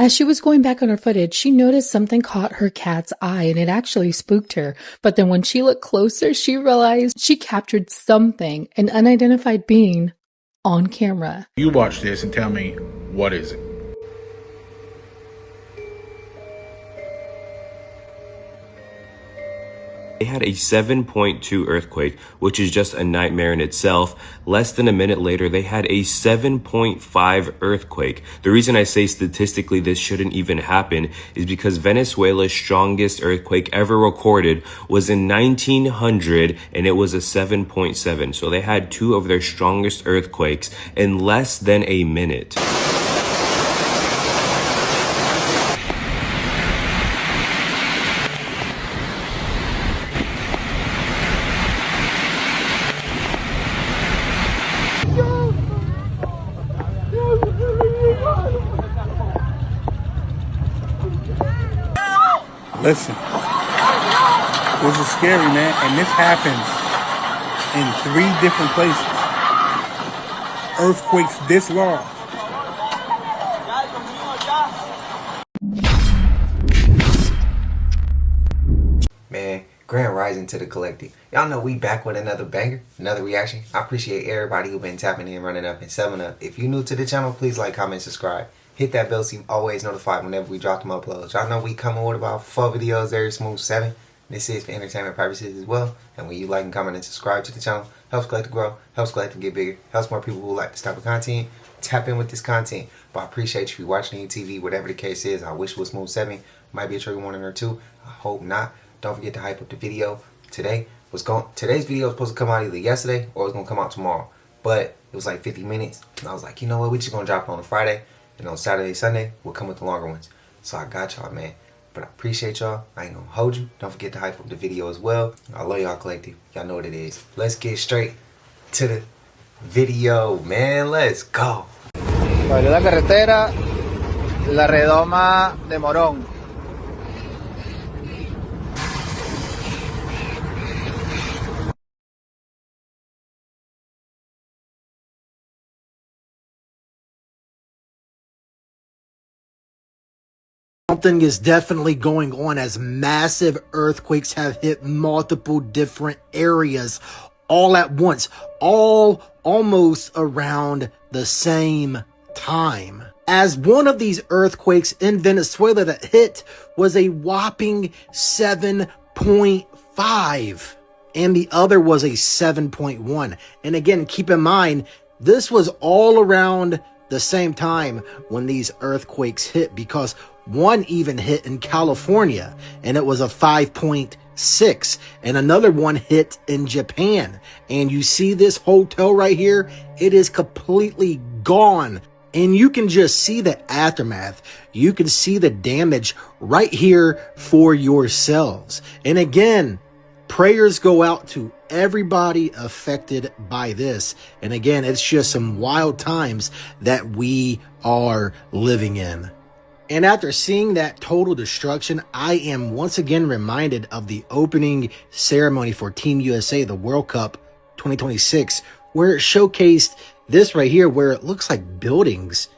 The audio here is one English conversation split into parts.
As she was going back on her footage, she noticed something caught her cat's eye and it actually spooked her. But then when she looked closer, she realized she captured something, an unidentified being, on camera. You watch this and tell me, what is it? They had a 7.2 earthquake, which is just a nightmare in itself. Less than a minute later, they had a 7.5 earthquake. The reason I say statistically this shouldn't even happen is because Venezuela's strongest earthquake ever recorded was in 1900, and it was a 7.7. So they had two of their strongest earthquakes in less than a minute. Listen, this is scary, man, and this happened in 3 different places. Earthquakes this large. Man, grand rising to the collective. Y'all know we back with another banger, another reaction. I appreciate everybody who been tapping in, running up, and 7-up. If you're new to the channel, please like, comment, subscribe. Hit that bell so you're always notified whenever we drop them uploads. Y'all know we coming with about 4 videos every smooth 7. This is for entertainment purposes as well. And when you like and comment and subscribe to the channel, helps Collective grow, helps Collective get bigger, helps more people who like this type of content tap in with this content. But I appreciate you for watching TV, whatever the case is. I wish it was smooth 7. Might be a trigger warning or 2. I hope not. Don't forget to hype up the video today. Today's video was supposed to come out either yesterday or it was gonna come out tomorrow. But it was like 50 minutes. And I was like, you know what, we just gonna drop it on a Friday. And on Saturday, Sunday, we'll come with the longer ones. So I got y'all, man. But I appreciate y'all. I ain't gonna hold you. Don't forget to hype up the video as well. I love y'all, collective. Y'all know what it is. Let's get straight to the video, man. Let's go. Salió la carretera La Redoma de Morón. Something is definitely going on as massive earthquakes have hit multiple different areas all at once, all almost around the same time. As one of these earthquakes in Venezuela that hit was a whopping 7.5 and the other was a 7.1. And again, keep in mind, this was all around the same time when these earthquakes hit, because one even hit in California and it was a 5.6, and another one hit in Japan. And you see this hotel right here, it is completely gone. And you can just see the aftermath. You can see the damage right here for yourselves. And again, prayers go out to everybody affected by this. And again, it's just some wild times that we are living in. And after seeing that total destruction, I am once again reminded of the opening ceremony for Team USA, the World Cup 2026, where it showcased this right here, where it looks like buildings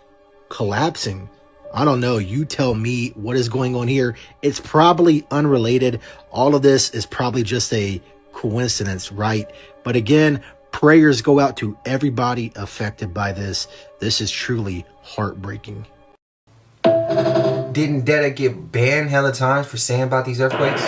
collapsing. I don't know. You tell me what is going on here. It's probably unrelated. All of this is probably just a coincidence, right? But again, prayers go out to everybody affected by this. This is truly heartbreaking. Didn't Detta get banned hella times for saying about these earthquakes?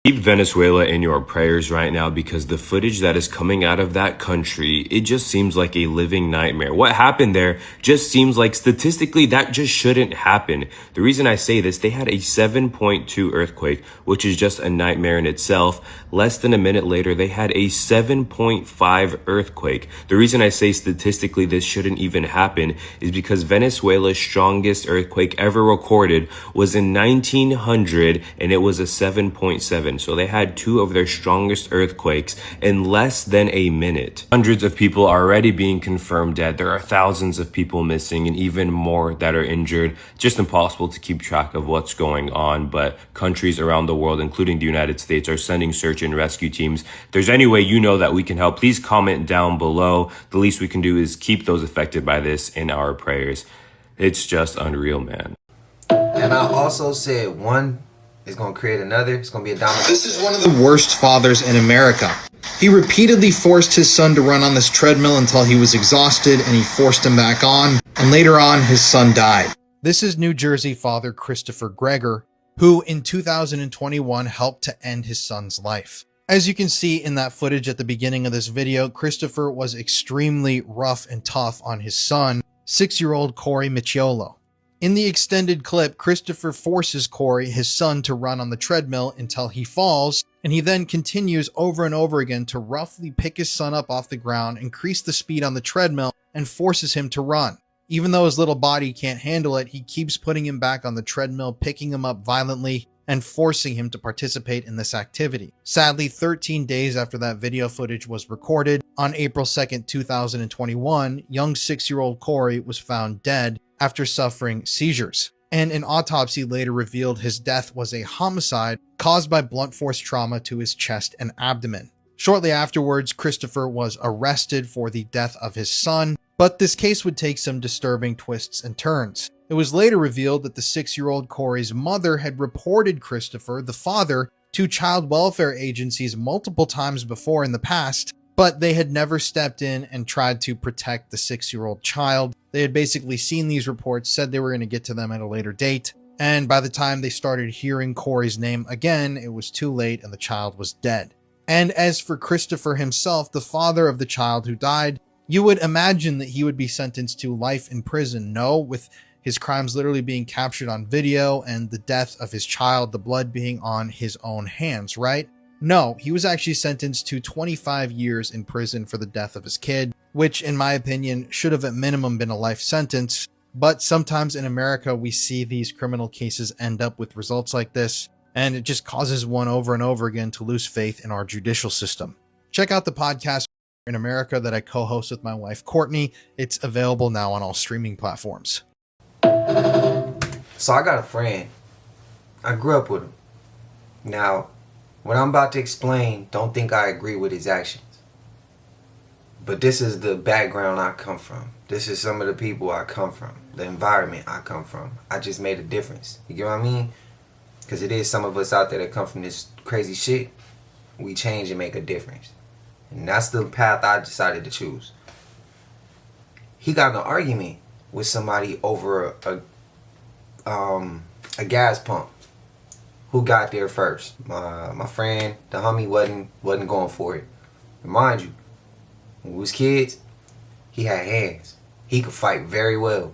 Keep Venezuela in your prayers right now, because the footage that is coming out of that country, it just seems like a living nightmare. What happened there just seems like statistically that just shouldn't happen. The reason I say this, they had a 7.2 earthquake, which is just a nightmare in itself. Less than a minute later, they had a 7.5 earthquake. The reason I say statistically this shouldn't even happen is because Venezuela's strongest earthquake ever recorded was in 1900, and it was a 7.7. So Judicial. They had 2 of their strongest earthquakes in less than a minute. Hundreds of people are already being confirmed dead. There are thousands of people missing and even more that are injured. Just impossible to keep track of what's going on, but countries around the world, including the United States, are sending search and rescue teams. If there's any way you know that we can help, please comment down below. The least we can do is keep those affected by this in our prayers. It's just unreal, man. And I also said one is going to create another. It's going to be a domino. This is one of the worst fathers in America. He repeatedly forced his son to run on this treadmill until he was exhausted, and he forced him back on, and later on his son died. This is New Jersey father Christopher Greger, who in 2021 helped to end his son's life. As you can see in that footage at the beginning of this video, Christopher was extremely rough and tough on his son, 6-year-old Corey Michiolo. In the extended clip, Christopher forces Corey, his son, to run on the treadmill until he falls, and he then continues over and over again to roughly pick his son up off the ground, increase the speed on the treadmill, and forces him to run. Even though his little body can't handle it, he keeps putting him back on the treadmill, picking him up violently, and forcing him to participate in this activity. Sadly, 13 days after that video footage was recorded, on April 2nd, 2021, young 6-year-old Corey was found dead after suffering seizures. And an autopsy later revealed his death was a homicide caused by blunt force trauma to his chest and abdomen. Shortly afterwards, Christopher was arrested for the death of his son, but this case would take some disturbing twists and turns. It was later revealed that the 6-year-old Corey's mother had reported Christopher, the father, to child welfare agencies multiple times before in the past, but they had never stepped in and tried to protect the 6-year-old child. They had basically seen these reports, said they were going to get to them at a later date, and by the time they started hearing Corey's name again, it was too late and the child was dead. And as for Christopher himself, the father of the child who died, you would imagine that he would be sentenced to life in prison. No, with his crimes literally being captured on video and the death of his child, the blood being on his own hands, right? No, he was actually sentenced to 25 years in prison for the death of his kid, which in my opinion should have at minimum been a life sentence. But sometimes in America, we see these criminal cases end up with results like this, and it just causes one over and over again to lose faith in our judicial system. Check out the podcast in America that I co-host with my wife, Courtney. It's available now on all streaming platforms. So I got a friend. I grew up with him. Now, what I'm about to explain, don't think I agree with his actions. But this is the background I come from. This is some of the people I come from. The environment I come from. I just made a difference. You get what I mean? Because it is some of us out there that come from this crazy shit. We change and make a difference. And that's the path I decided to choose. He got in an argument with somebody over a gas pump. Who got there first? My friend, the homie, wasn't going for it. And mind you, when we was kids, he had hands. He could fight very well.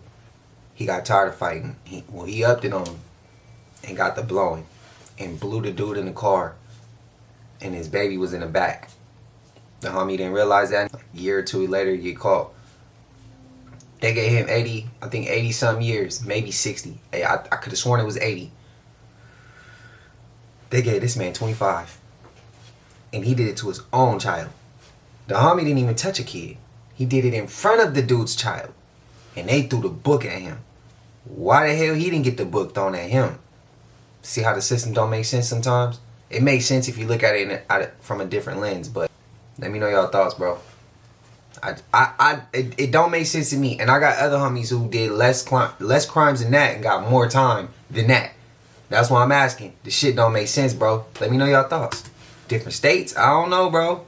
He got tired of fighting. He upped it on him and got the blowing and blew the dude in the car. And his baby was in the back. The homie didn't realize that. A year or two later, he get caught. They gave him 80 something years, maybe 60. I could have sworn it was 80. They gave this man 25. And he did it to his own child. The homie didn't even touch a kid. He did it in front of the dude's child. And they threw the book at him. Why the hell he didn't get the book thrown at him? See how the system don't make sense sometimes? It makes sense if you look at it from a different lens, but let me know y'all thoughts, bro. It don't make sense to me. And I got other homies who did less crimes than that and got more time than that. That's why I'm asking. The shit don't make sense, bro. Let me know y'all thoughts. Different states? I don't know, bro.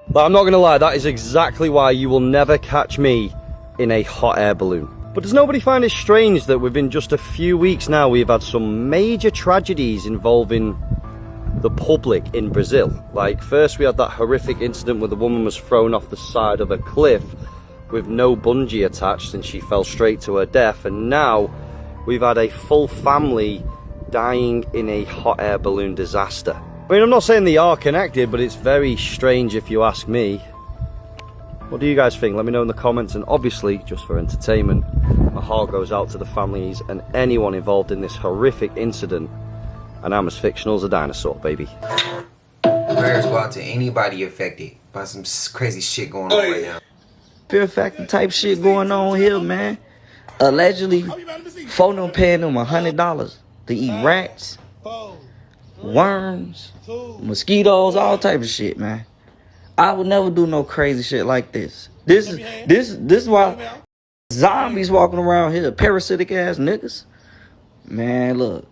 But I'm not going to lie, that is exactly why you will never catch me in a hot air balloon. But does nobody find it strange that within just a few weeks now we've had some major tragedies involving the public in Brazil. Like, first we had that horrific incident where the woman was thrown off the side of a cliff with no bungee attached and she fell straight to her death, and now we've had a full family dying in a hot air balloon disaster. I mean, I'm not saying they are connected, but it's very strange if you ask me. What do you guys think? Let me know in the comments, and obviously, just for entertainment, my heart goes out to the families and anyone involved in this horrific incident, and I'm as fictional as a dinosaur, baby. Prayers go out to anybody affected by some crazy shit going on right now. Fear factor type shit going on here, man. Allegedly, phone paying them $100 to eat rats, worms, mosquitoes, all type of shit, man. I would never do no crazy shit like this. This is why zombies walking around here, parasitic ass niggas. Man, look,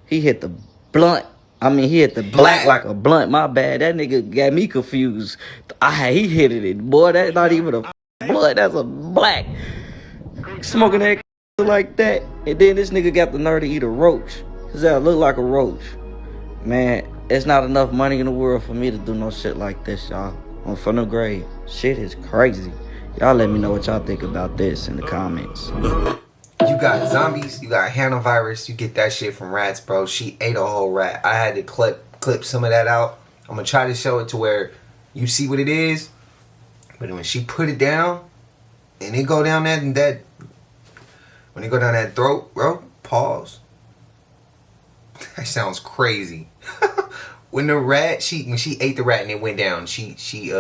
he hit the blunt. I mean, he hit the black like a blunt. My bad. That nigga got me confused. He hit it. Boy, that's not even a blunt. That's a black. Smoking that like that. And then this nigga got the nerve to eat a roach. Cause that look like a roach. Man, it's not enough money in the world for me to do no shit like this, y'all. On from the grave. Shit is crazy. Y'all let me know what y'all think about this in the comments. You got zombies, you got hantavirus, you get that shit from rats, bro. She ate a whole rat. I had to clip some of that out. I'm gonna try to show it to where you see what it is. But when she put it down, and it go down when it go down that throat, bro, pause. That sounds crazy. When she ate the rat and it went down, she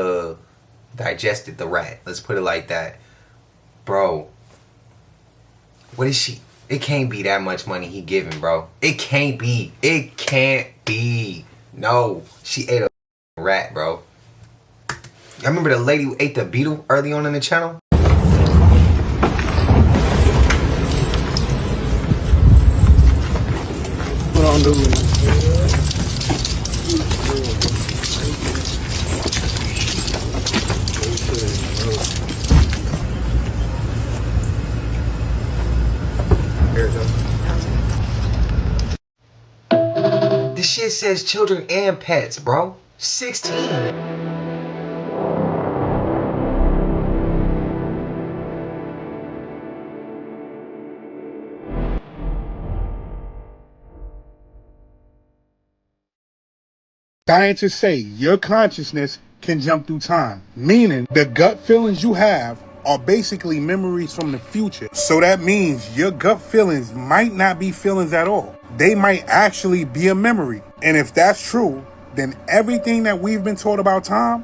digested the rat. Let's put it like that. Bro. What is she? It can't be that much money he giving, bro. It can't be. It can't be. No. She ate a rat, bro. I remember the lady who ate the beetle early on in the channel? What I'm doing? This shit says children and pets, bro. 16. Scientists say your consciousness can jump through time, meaning the gut feelings you have are basically memories from the future. So that means your gut feelings might not be feelings at all. They might actually be a memory. And if that's true, then everything that we've been taught about time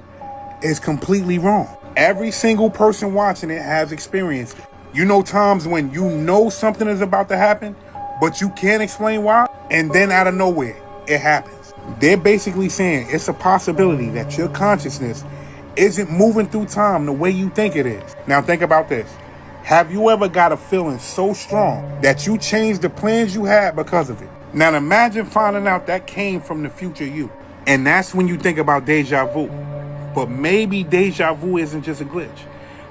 is completely wrong. Every single person watching it has experienced it. You know times when you know something is about to happen, but you can't explain why, and then out of nowhere, it happens. They're basically saying it's a possibility that your consciousness isn't moving through time the way you think it is. Now think about this. Have you ever got a feeling so strong that you changed the plans you had because of it? Now imagine finding out that came from the future you. And that's when you think about deja vu. But maybe deja vu isn't just a glitch.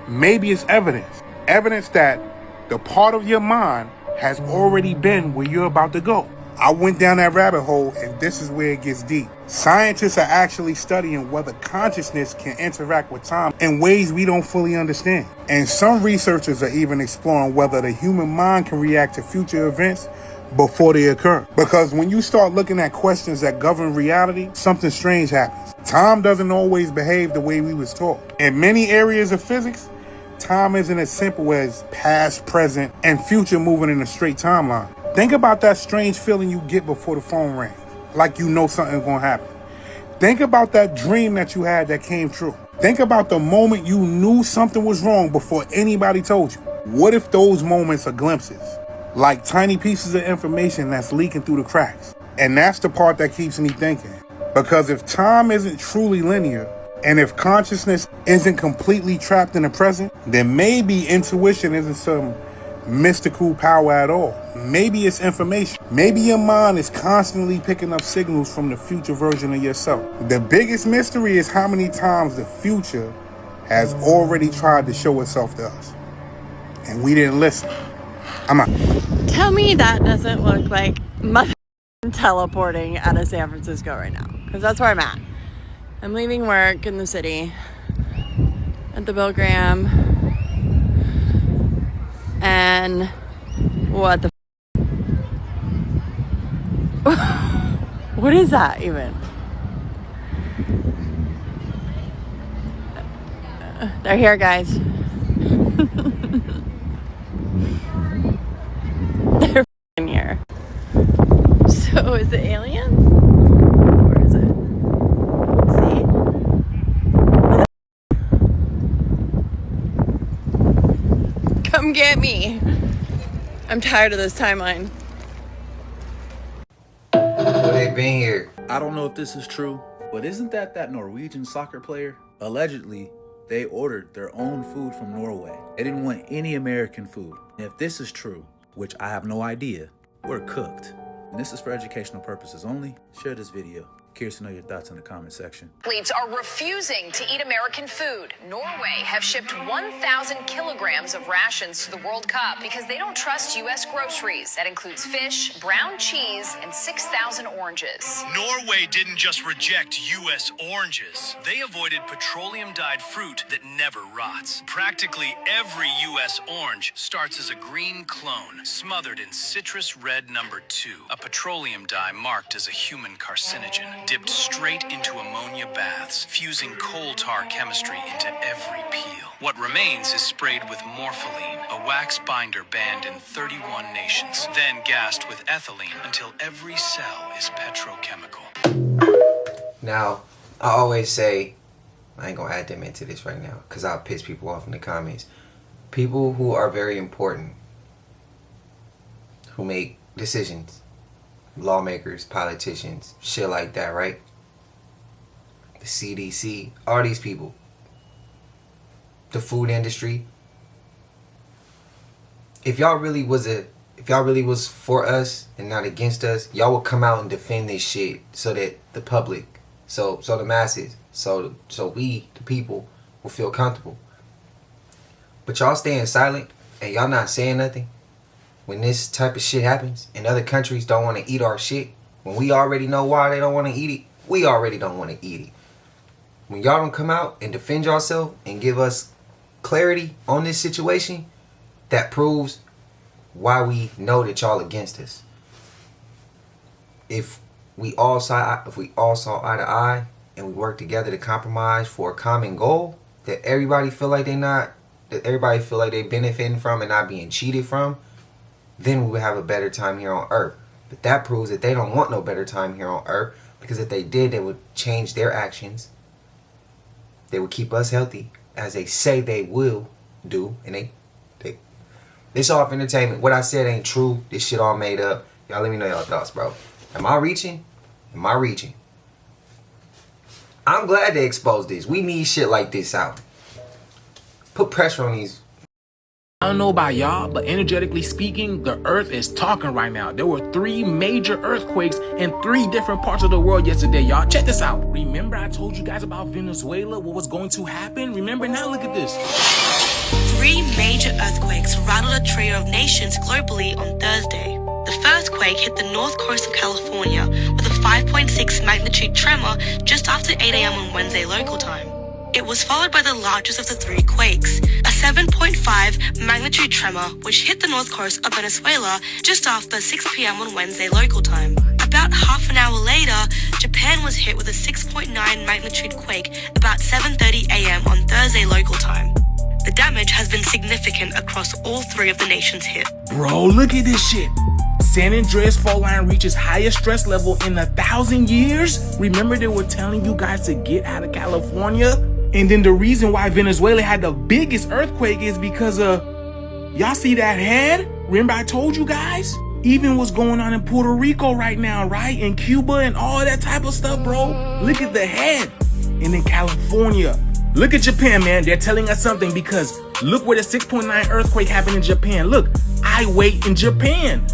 Maybe it's evidence. Evidence that the part of your mind has already been where you're about to go. I went down that rabbit hole, and this is where it gets deep. Scientists are actually studying whether consciousness can interact with time in ways we don't fully understand. And some researchers are even exploring whether the human mind can react to future events before they occur. Because when you start looking at questions that govern reality, something strange happens. Time doesn't always behave the way we was taught. In many areas of physics, time isn't as simple as past, present, and future moving in a straight timeline. Think about that strange feeling you get before the phone rings, like you know something's gonna happen. Think about that dream that you had that came true. Think about the moment you knew something was wrong before anybody told you. What if those moments are glimpses? Like tiny pieces of information that's leaking through the cracks. And that's the part that keeps me thinking. Because if time isn't truly linear, and if consciousness isn't completely trapped in the present, then maybe intuition isn't some mystical power at all. Maybe it's information. Maybe your mind is constantly picking up signals from the future version of yourself. The biggest mystery is how many times the future has already tried to show itself to us, and we didn't listen. I'm out. Tell me that doesn't look like mother teleporting out of San Francisco right now because that's where I'm at. I'm leaving work in the city at the Bill Graham, and what the what is that even? They're here, guys. They're here. So is it aliens? Or is it? See? Come get me. I'm tired of this timeline. Well, they've been here. I don't know if this is true, but isn't that Norwegian soccer player? Allegedly, they ordered their own food from Norway. They didn't want any American food. And if this is true, which I have no idea, we're cooked. And this is for educational purposes only. Share this video. Curious to know your thoughts in the comment section. Athletes are refusing to eat American food. Norway have shipped 1,000 kilograms of rations to the World Cup because they don't trust U.S. groceries. That includes fish, brown cheese, and 6,000 oranges. Norway didn't just reject U.S. oranges. They avoided petroleum-dyed fruit that never rots. Practically every U.S. orange starts as a green clone, smothered in citrus red number 2, a petroleum dye marked as a human carcinogen. Dipped straight into ammonia baths, fusing coal tar chemistry into every peel. What remains is sprayed with morpholine, a wax binder banned in 31 nations, then gassed with ethylene until every cell is petrochemical. Now, I always say, I ain't gonna add them into this right now, because I'll piss people off in the comments. People who are very important, who make decisions, lawmakers, politicians, shit like that, right? The CDC, all these people, the food industry. If y'all really was for us and not against us, y'all would come out and defend this shit so that the public, so the masses, so we, the people, will feel comfortable. But y'all staying silent and y'all not saying nothing. When this type of shit happens and other countries don't want to eat our shit, when we already know why they don't want to eat it, we already don't want to eat it. When y'all don't come out and defend yourself and give us clarity on this situation, that proves why we know that y'all against us. If we all saw eye to eye and we work together to compromise for a common goal that everybody feel like they benefiting from and not being cheated from, then we would have a better time here on Earth. But that proves that they don't want no better time here on Earth, because if they did, they would change their actions. They would keep us healthy, as they say they will do. And they this all for entertainment. What I said ain't true. This shit all made up. Y'all let me know y'all thoughts, bro. Am I reaching? Am I reaching? I'm glad they exposed this. We need shit like this out. Put pressure on these. I don't know about y'all, but energetically speaking, the earth is talking right now. There were 3 major earthquakes in 3 different parts of the world yesterday, y'all. Check this out. Remember I told you guys about Venezuela, what was going to happen? Remember? Now look at this. 3 major earthquakes rattled a trio of nations globally on Thursday. The first quake hit the north coast of California with a 5.6 magnitude tremor just after 8 a.m. on Wednesday local time. It was followed by the largest of the 3 quakes, a 7.5 magnitude tremor which hit the north coast of Venezuela just after 6 p.m. on Wednesday local time. About half an hour later, Japan was hit with a 6.9 magnitude quake about 7:30 a.m. on Thursday local time. The damage has been significant across all 3 of the nations hit. Bro, look at this shit. San Andreas fault line reaches highest stress level in 1,000 years. Remember they were telling you guys to get out of California? And then the reason why Venezuela had the biggest earthquake is because y'all see that head? Remember I told you guys? Even what's going on in Puerto Rico right now, right? In Cuba and all that type of stuff, bro. Look at the head. And then California. Look at Japan, man. They're telling us something because look where the 6.9 earthquake happened in Japan. Look, I wait in Japan.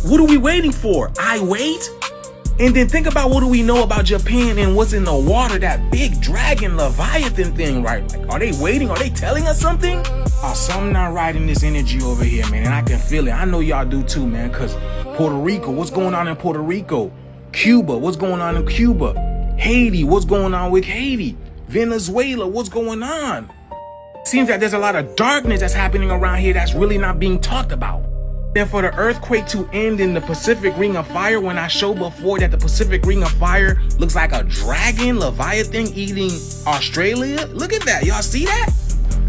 What are we waiting for? I wait? And then think about what do we know about Japan and what's in the water, that big dragon Leviathan thing, right? Like, are they waiting? Are they telling us something? Something not right in this energy over here, man, and I can feel it. I know y'all do too, man, because Puerto Rico, what's going on in Puerto Rico? Cuba, what's going on in Cuba? Haiti, what's going on with Haiti? Venezuela, what's going on? Seems that there's a lot of darkness that's happening around here that's really not being talked about. And for the earthquake to end in the Pacific Ring of Fire, when I showed before that the Pacific Ring of Fire looks like a dragon, Leviathan eating Australia. Look at that, y'all see that?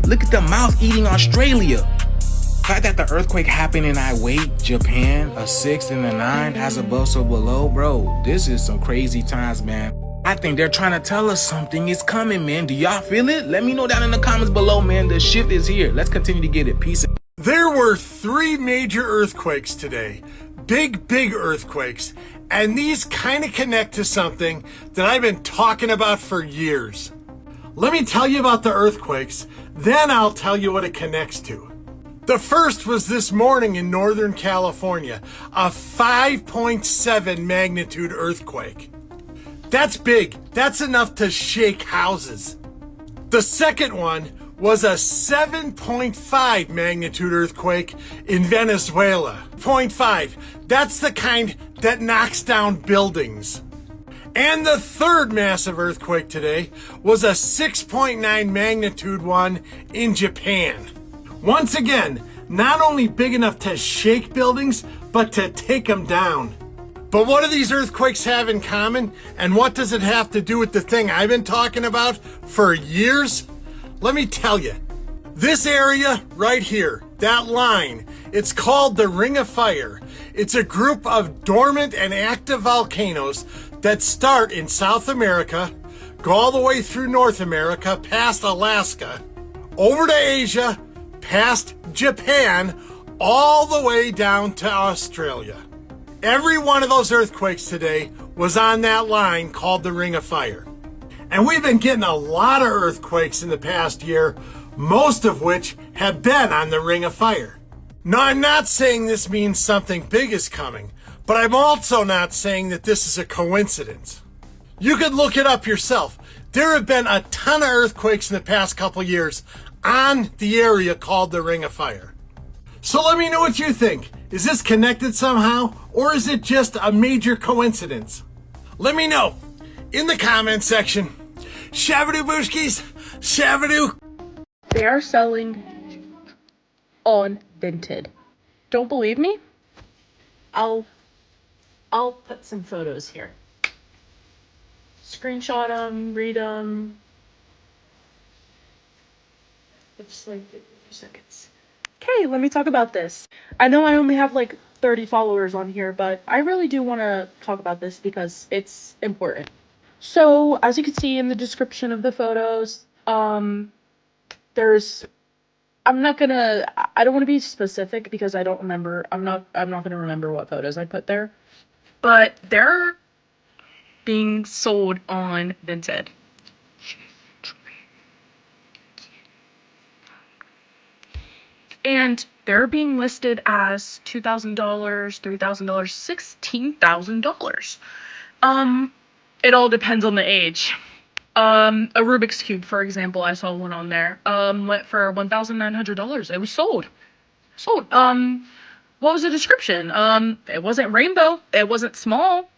Look at the mouth eating Australia. The fact that the earthquake happened and I wait, Japan, a 6 and a 9, as above so below, bro, this is some crazy times, man. I think they're trying to tell us something is coming, man. Do y'all feel it? Let me know down in the comments below, man. The shift is here. Let's continue to get it. Peace. There were 3 major earthquakes today. Big earthquakes. And these kind of connect to something that I've been talking about for years. Let me tell you about the earthquakes, then I'll tell you what it connects to. The first was this morning in Northern California, a 5.7 magnitude earthquake. That's big. That's enough to shake houses. The second one was a 7.5 magnitude earthquake in Venezuela. 0.5. That's the kind that knocks down buildings. And the third massive earthquake today was a 6.9 magnitude one in Japan. Once again, not only big enough to shake buildings, but to take them down. But what do these earthquakes have in common? And what does it have to do with the thing I've been talking about for years? Let me tell you. This area right here, that line, it's called the Ring of Fire. It's a group of dormant and active volcanoes that start in South America, go all the way through North America, past Alaska, over to Asia, past Japan, all the way down to Australia. Every one of those earthquakes today was on that line called the Ring of Fire. And we've been getting a lot of earthquakes in the past year, most of which have been on the Ring of Fire. Now, I'm not saying this means something big is coming, but I'm also not saying that this is a coincidence. You could look it up yourself. There have been a ton of earthquakes in the past couple years on the area called the Ring of Fire. So let me know what you think. Is this connected somehow, or is it just a major coincidence? Let me know in the comment section. Shabadoo Booshkies, Shabadoo. They are selling unvented. Don't believe me? I'll put some photos here. Screenshot them, read them. It's like 50 seconds. Okay, let me talk about this. I know I only have like 30 followers on here, but I really do want to talk about this because it's important. So, as you can see in the description of the photos, there's, I don't want to be specific because I don't remember, I'm not going to remember what photos I put there, but they're being sold on Vinted. And they're being listed as $2,000, $3,000, $16,000. It all depends on the age. A Rubik's Cube, for example, I saw one on there, went for $1,900. It was sold. What was the description? It wasn't rainbow. It wasn't small.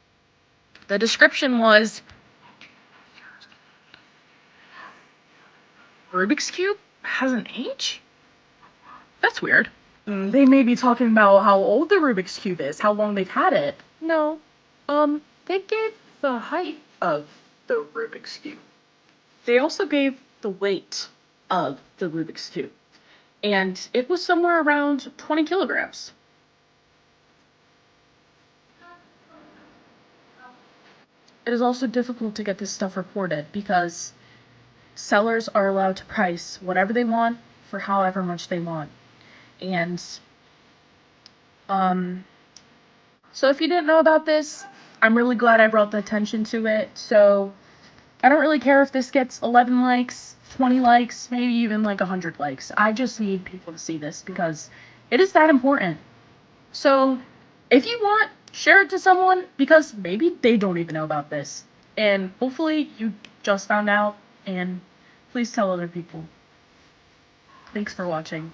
The description was Rubik's Cube has an age? That's weird. They may be talking about how old the Rubik's Cube is, how long they've had it. No. They gave the height of the Rubik's Cube. They also gave the weight of the Rubik's Cube. And it was somewhere around 20 kilograms. It is also difficult to get this stuff reported because sellers are allowed to price whatever they want for however much they want. And so if you didn't know about this, I'm really glad I brought the attention to it. So I don't really care if this gets 11 likes, 20 likes, maybe even like 100 likes. I just need people to see this because it is that important. So if you want, share it to someone because maybe they don't even know about this. And hopefully you just found out, and please tell other people. Thanks for watching.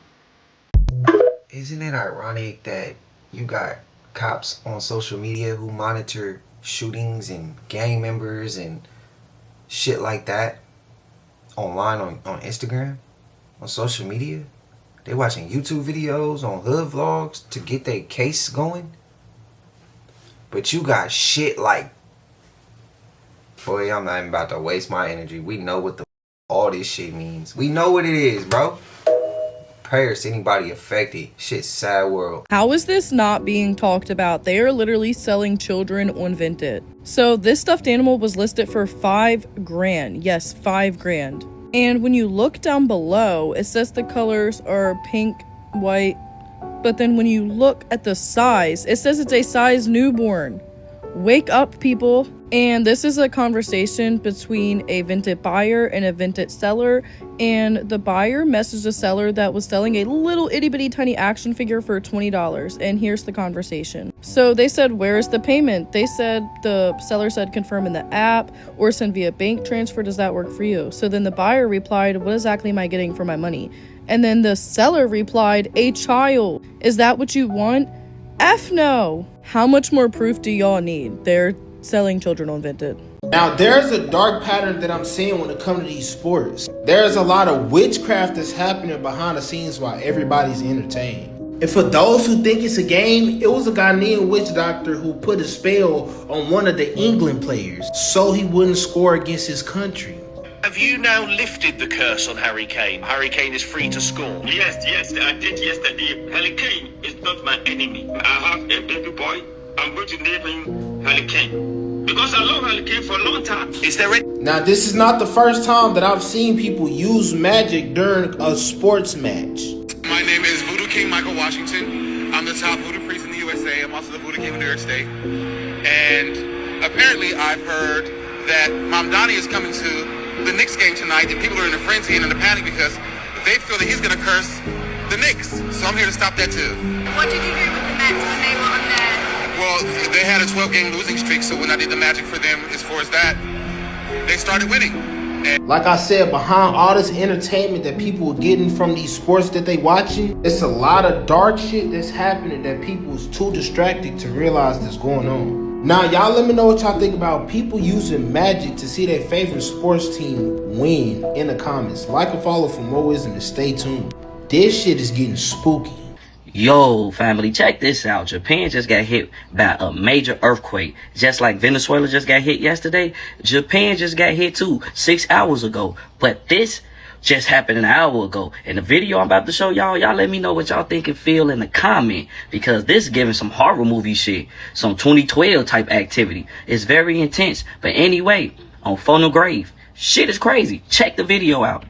Isn't it ironic that you got cops on social media who monitor shootings and gang members and shit like that online on Instagram, on social media? They watching YouTube videos on hood vlogs to get their case going. But you got shit like, boy, I'm not even about to waste my energy. We know what all this shit means. We know what it is, bro. Prayers to anybody affected. Shit's sad world. How is this not being talked about? They are literally selling children on Vinted. So this stuffed animal was listed for $5,000. Yes, $5,000. And when you look down below, it says the colors are pink, white, but then when you look at the size, it says it's a size newborn. Wake up, people. And this is a conversation between a Vinted buyer and a Vinted seller, and the buyer messaged the seller that was selling a little itty bitty tiny action figure for $20. And here's the conversation. So they said, where's the payment? They said, the seller said, confirm in the app or send via bank transfer. Does that work for you? So then the buyer replied, what exactly am I getting for my money? And then the seller replied, a child. Is that what you want? F no. How much more proof do y'all need? They're selling children on Vinted. Now, there's a dark pattern that I'm seeing when it comes to these sports. There's a lot of witchcraft that's happening behind the scenes while everybody's entertained. And for those who think it's a game, it was a Ghanaian witch doctor who put a spell on one of the England players so he wouldn't score against his country. Have you now lifted the curse on Harry Kane? Harry Kane is free to score. Yes, I did yesterday. Harry Kane is not my enemy. I have a baby boy. I'm going to name him Harry Kane. Because I love Harry Kane for a long time. Is there Now, this is not the first time that I've seen people use magic during a sports match. My name is Voodoo King Michael Washington. I'm the top voodoo priest in the USA. I'm also the Voodoo King of New York State. And apparently I've heard that Mom Donnie is coming to the Knicks game tonight, and people are in a frenzy and in a panic because they feel that he's going to curse the Knicks. So I'm here to stop that too. What did you do with the Mets when they were on there? Well, they had a 12-game losing streak, so when I did the magic for them as far as that, they started winning. And like I said, behind all this entertainment that people are getting from these sports that they watching, it's a lot of dark shit that's happening that people is too distracted to realize that's going on. Now, y'all let me know what y'all think about people using magic to see their favorite sports team win in the comments. Like and follow for more wisdom and stay tuned. This shit is getting spooky. Yo, family, check this out. Japan just got hit by a major earthquake. Just like Venezuela just got hit yesterday, Japan just got hit too 6 hours ago. But this just happened an hour ago. And the video I'm about to show y'all let me know what y'all think and feel in the comment, because this is giving some horror movie shit, some 2012 type activity. It's very intense. But anyway, on Phone Grave, shit is crazy. Check the video out.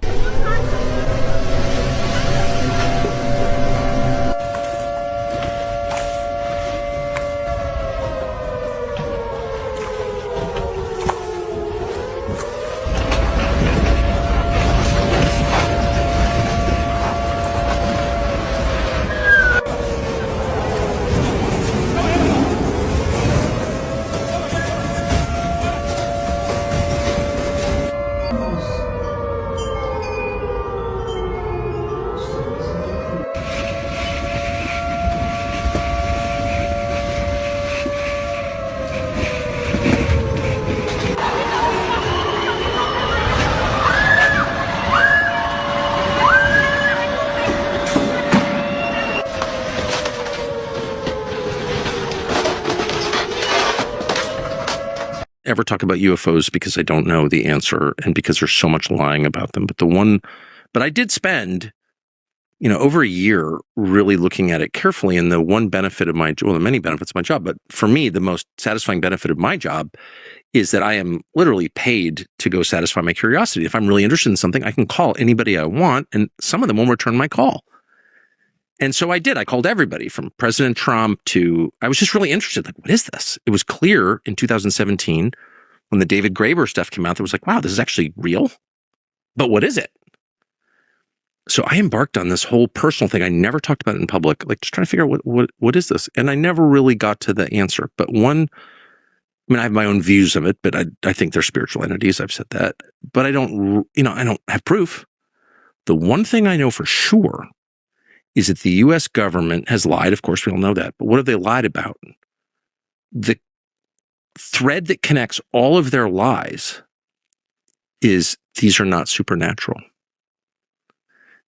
ever talk about UFOs because I don't know the answer and because there's so much lying about them. But I did spend, over a year really looking at it carefully. And the one benefit of the many benefits of my job, but for me, the most satisfying benefit of my job is that I am literally paid to go satisfy my curiosity. If I'm really interested in something, I can call anybody I want, and some of them will return my call. And so I did. I called everybody from President Trump to, I was just really interested. Like, what is this? It was clear in 2017 when the David Graeber stuff came out that was like, wow, this is actually real. But what is it? So I embarked on this whole personal thing. I never talked about it in public, like just trying to figure out what is this? And I never really got to the answer. But I have my own views of it, but I think they're spiritual entities. I've said that, but I don't have proof. The one thing I know for sure is that the U.S. government has lied. Of course, we all know that. But what have they lied about? The thread that connects all of their lies is these are not supernatural.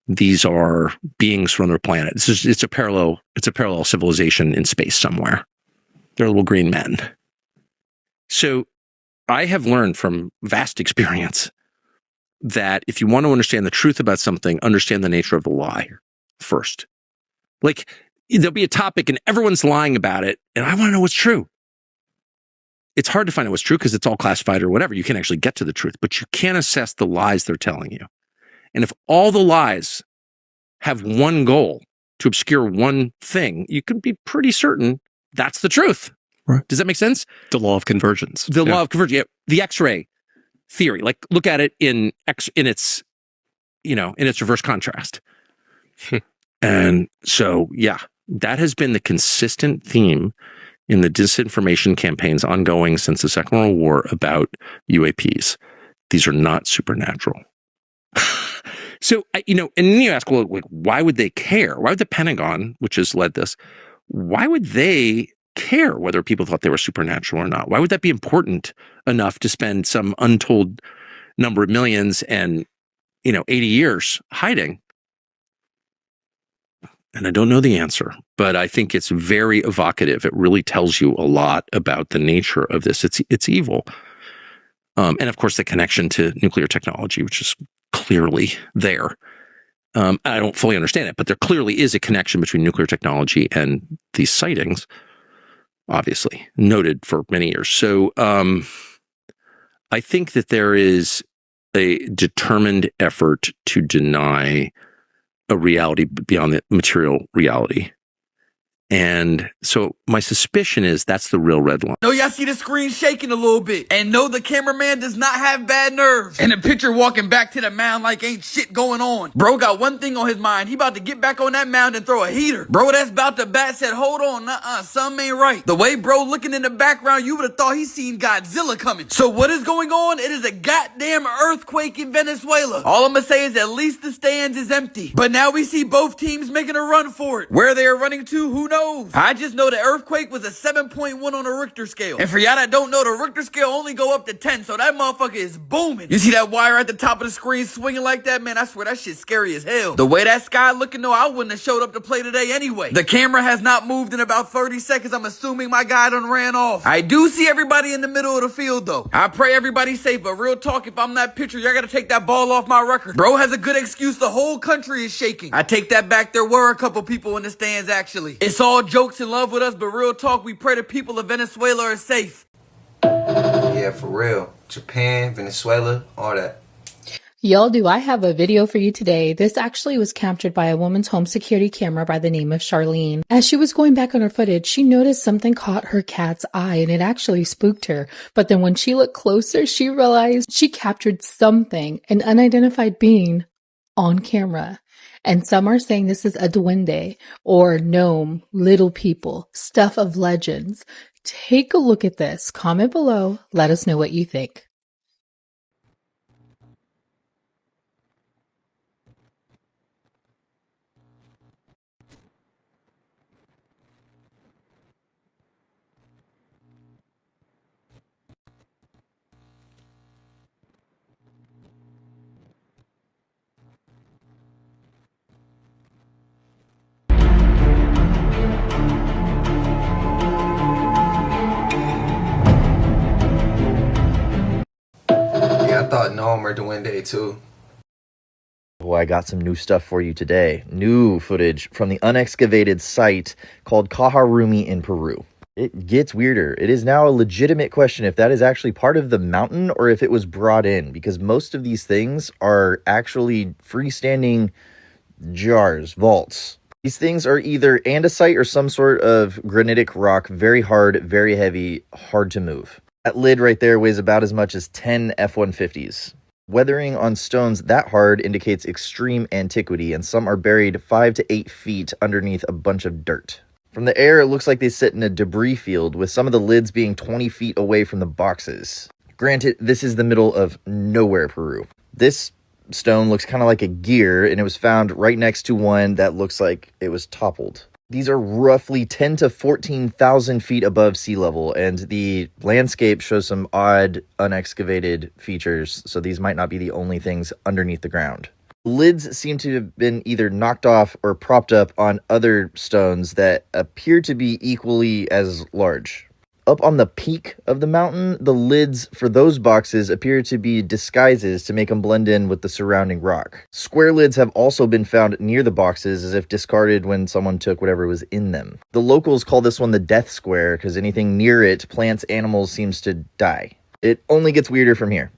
These are beings from another planet. It's a parallel civilization in space somewhere. They're little green men. So I have learned from vast experience that if you want to understand the truth about something, understand the nature of the lie first. Like, there'll be a topic and everyone's lying about it, and I want to know what's true. It's hard to find out what's true because it's all classified or whatever. You can't actually get to the truth, but you can assess the lies they're telling you. And if all the lies have one goal, to obscure one thing, you can be pretty certain that's the truth. Right. Does that make sense? The law of convergence. The law of convergence. Yeah. The X-ray theory. Like, look at it in its reverse contrast. And so, yeah, that has been the consistent theme in the disinformation campaigns ongoing since the Second World War about UAPs. These are not supernatural. So, and then you ask, well, like, why would they care? Why would the Pentagon, which has led this, why would they care whether people thought they were supernatural or not? Why would that be important enough to spend some untold number of millions and, 80 years hiding? And I don't know the answer, but I think it's very evocative. It really tells you a lot about the nature of this. It's evil. And of course, the connection to nuclear technology, which is clearly there. I don't fully understand it, but there clearly is a connection between nuclear technology and these sightings, obviously, noted for many years. So I think that there is a determined effort to deny a reality beyond the material reality. And so my suspicion is that's the real red line. No, y'all see the screen shaking a little bit. And no, the cameraman does not have bad nerves. And the picture walking back to the mound like ain't shit going on. Bro got one thing on his mind. He about to get back on that mound and throw a heater. Bro that's about to bat said, hold on, something ain't right. The way bro looking in the background, you would have thought he seen Godzilla coming. So what is going on? It is a goddamn earthquake in Venezuela. All I'm gonna say is at least the stands is empty. But now we see both teams making a run for it. Where they are running to, who knows? I just know the earthquake was a 7.1 on the Richter scale. And for y'all that don't know, the Richter scale only go up to 10, so that motherfucker is booming. You see that wire at the top of the screen swinging like that? Man, I swear that shit's scary as hell. The way that sky looking though, I wouldn't have showed up to play today anyway. The camera has not moved in about 30 seconds. I'm assuming my guy done ran off. I do see everybody in the middle of the field though. I pray everybody's safe, but real talk, if I'm that pitcher, y'all gotta take that ball off my record. Bro has a good excuse. The whole country is shaking. I take that back. There were a couple people in the stands actually. It's all jokes and love with us, but real talk, we pray the people of Venezuela are safe. Yeah, for real. Japan, Venezuela, all that. Y'all, do I have a video for you today. This actually was captured by a woman's home security camera by the name of Charlene. As she was going back on her footage, she noticed something caught her cat's eye and it actually spooked her. But then when she looked closer, she realized she captured something, an unidentified being, on camera. And some are saying this is a duende or gnome, little people, stuff of legends. Take a look at this. Comment below. Let us know what you think. Yeah, I thought gnome or duende too. Well, I got some new stuff for you today. New footage from the unexcavated site called Cajarumi in Peru. It gets weirder. It is now a legitimate question if that is actually part of the mountain or if it was brought in, because most of these things are actually freestanding jars, vaults. These things are either andesite or some sort of granitic rock, very hard, very heavy, hard to move. That lid right there weighs about as much as 10 F-150s. Weathering on stones that hard indicates extreme antiquity, and some are buried 5 to 8 feet underneath a bunch of dirt. From the air, it looks like they sit in a debris field, with some of the lids being 20 feet away from the boxes. Granted, this is the middle of nowhere, Peru. This stone looks kind of like a gear, and it was found right next to one that looks like it was toppled. These are roughly 10 to 14,000 feet above sea level, and the landscape shows some odd, unexcavated features, so these might not be the only things underneath the ground. Lids seem to have been either knocked off or propped up on other stones that appear to be equally as large. Up on the peak of the mountain, the lids for those boxes appear to be disguises to make them blend in with the surrounding rock. Square lids have also been found near the boxes as if discarded when someone took whatever was in them. The locals call this one the death square because anything near it, plants, animals, seems to die. It only gets weirder from here.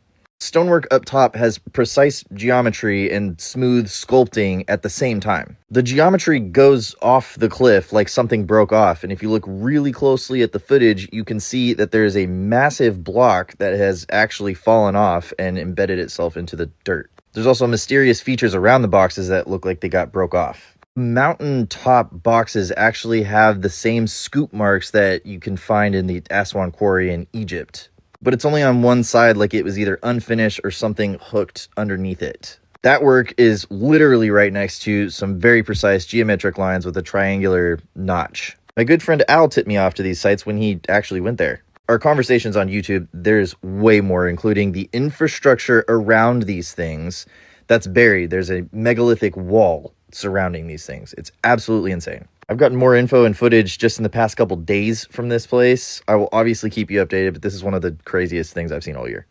Stonework up top has precise geometry and smooth sculpting at the same time. The geometry goes off the cliff like something broke off, and if you look really closely at the footage, you can see that there is a massive block that has actually fallen off and embedded itself into the dirt. There's also mysterious features around the boxes that look like they got broke off. Mountaintop boxes actually have the same scoop marks that you can find in the Aswan Quarry in Egypt. But it's only on one side, like it was either unfinished or something hooked underneath it. That work is literally right next to some very precise geometric lines with a triangular notch. My good friend Al tipped me off to these sites when he actually went there. Our conversations on YouTube, there's way more, including the infrastructure around these things that's buried. There's a megalithic wall surrounding these things. It's absolutely insane. I've gotten more info and footage just in the past couple days from this place. I will obviously keep you updated, but this is one of the craziest things I've seen all year.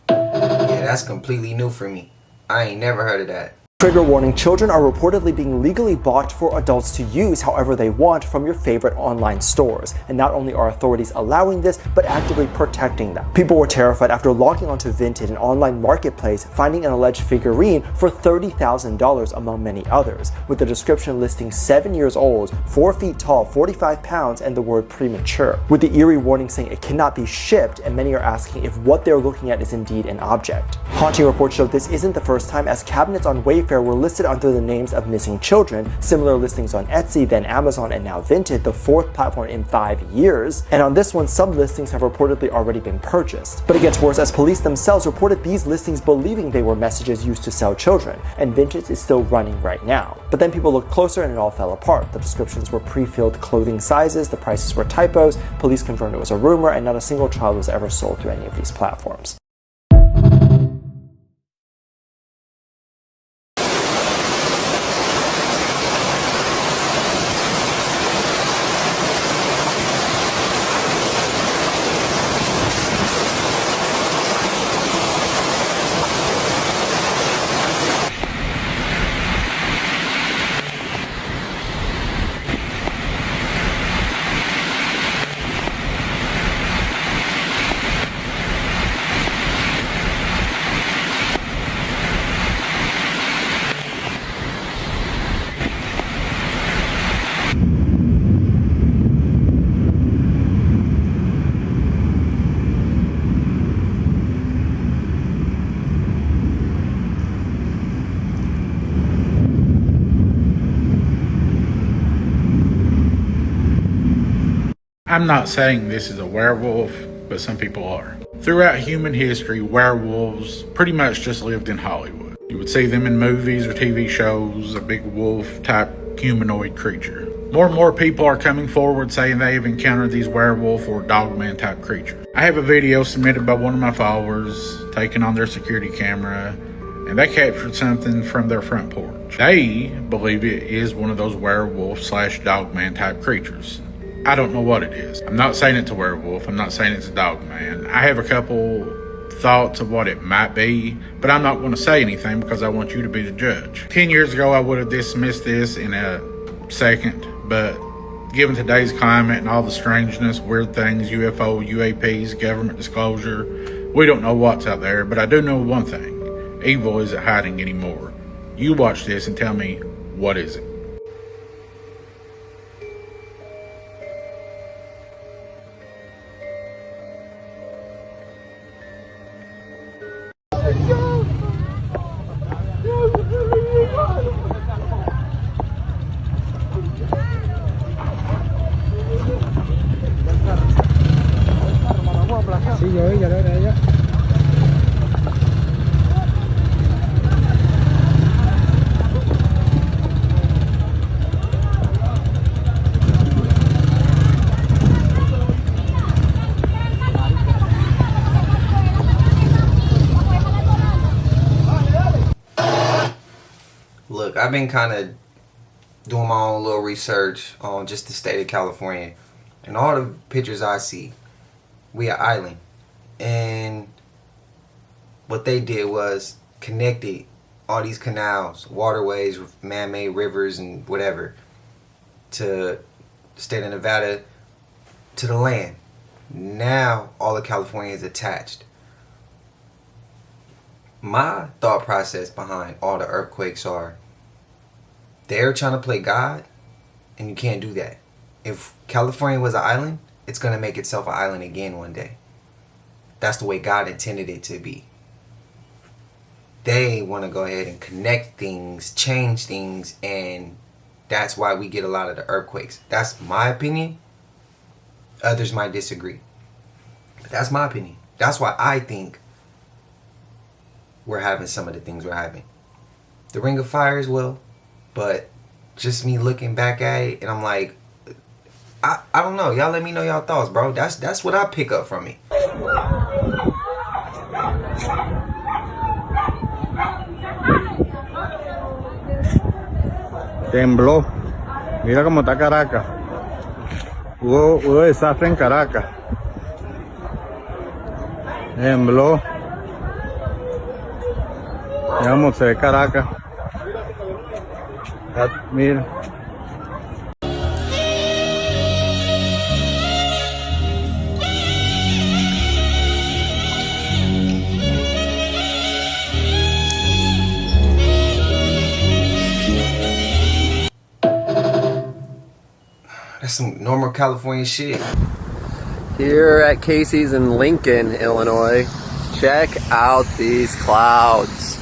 Yeah, that's completely new for me. I ain't never heard of that. Trigger warning, children are reportedly being legally bought for adults to use however they want from your favorite online stores. And not only are authorities allowing this, but actively protecting them. People were terrified after logging onto Vinted, an online marketplace, finding an alleged figurine for $30,000 among many others, with the description listing 7 years old, 4 feet tall, 45 pounds, and the word premature. With the eerie warning saying it cannot be shipped, and many are asking if what they're looking at is indeed an object. Haunting reports show this isn't the first time, as cabinets on Wayfair were listed under the names of missing children. Similar listings on Etsy, then Amazon, and now Vinted, the fourth platform in 5 years. And on this one, some listings have reportedly already been purchased. But it gets worse, as police themselves reported these listings believing they were messages used to sell children, and Vinted is still running right now. But then people looked closer and it all fell apart. The descriptions were pre-filled clothing sizes, the prices were typos, police confirmed it was a rumor, and not a single child was ever sold through any of these platforms. I'm not saying this is a werewolf, but some people are. Throughout human history, werewolves pretty much just lived in Hollywood. You would see them in movies or TV shows, a big wolf-type humanoid creature. More and more people are coming forward saying they have encountered these werewolf or dogman-type creatures. I have a video submitted by one of my followers, taken on their security camera, and they captured something from their front porch. They believe it is one of those werewolf/dogman-type creatures. I don't know what it is. I'm not saying it's a werewolf. I'm not saying it's a dog man. I have a couple thoughts of what it might be, but I'm not going to say anything because I want you to be the judge. 10 years ago, I would have dismissed this in a second, but given today's climate and all the strangeness, weird things, UFO, UAPs, government disclosure, we don't know what's out there, but I do know one thing. Evil isn't hiding anymore. You watch this and tell me, what is it? Sí, yo ya lo era ella. I've been kind of doing my own little research on just the state of California. And all the pictures I see, we are island. And what they did was connected all these canals, waterways, man-made rivers and whatever to the state of Nevada, to the land. Now all of California is attached. My thought process behind all the earthquakes are they're trying to play God, and you can't do that. If California was an island, it's going to make itself an island again one day. That's the way God intended it to be. They want to go ahead and connect things, change things, and that's why we get a lot of the earthquakes. That's my opinion. Others might disagree. But that's my opinion. That's why I think we're having some of the things we're having. The Ring of Fire as well, but just me looking back at it, and I'm like, I don't know. Y'all let me know y'all thoughts, bro. That's what I pick up from it. Tembló. Mira cómo está Caracas. Hubo desastre en Caracas. Tembló. Mira cómo se ve Caracas. Mira. That's some normal California shit. Here at Casey's in Lincoln, Illinois, check out these clouds.